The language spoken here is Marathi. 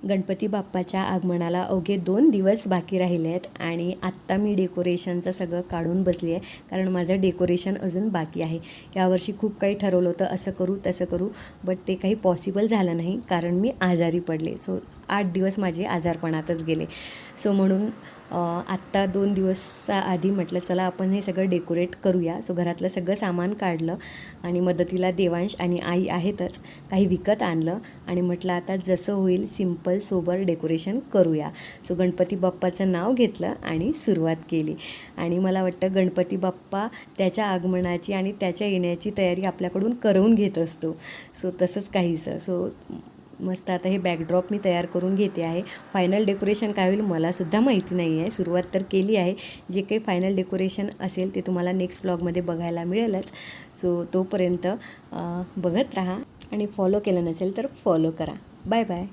गणपती बाप्पाच्या आगमनाला अवघे 2 दिवस बाकी राहिले आहेत आणि आत्ता मी डेकोरेशनचं सगळं काढून बसली आहे, कारण माझं डेकोरेशन अजून बाकी आहे. यावर्षी खूप काही ठरवलं होतं, असं करू तसं करू, बट ते काही पॉसिबल झालं नाही कारण मी आजारी पडले. सो 8 दिवस माझे आजारपणातच गेले. सो म्हणून आत्ता 2 दिवसाआधी म्हटलं चला आपण हे सगळं डेकोरेट करूया. सो घरातलं सगळं सामान काढलं आणि मदतीला देवांश आणि आई आहेतच, काही विकत आणलं आणि म्हटलं आता जसं होईल सिम्पल सोबर डेकोरेशन करूया. सो गणपती बाप्पाचं नाव घेतलं आणि सुरुवात केली. आणि मला वाटतं गणपती बाप्पा त्याच्या आगमनाची आणि त्याच्या येण्याची तयारी आपल्याकडून करवून घेत असतो. सो तसंच काहीसं. सो मस्त आता हे बॅकड्रॉप मी तयार करून घेते आहे. फायनल डेकोरेशन काय होईल मलासुद्धा माहिती नाही आहे. सुरुवात तर केली आहे. जे काही फायनल डेकोरेशन असेल ते तुम्हाला नेक्स्ट व्लॉगमध्ये बघायला मिळेलच. सो तोपर्यंत बघत राहा आणि फॉलो केलं नसेल तर फॉलो करा. Bye bye.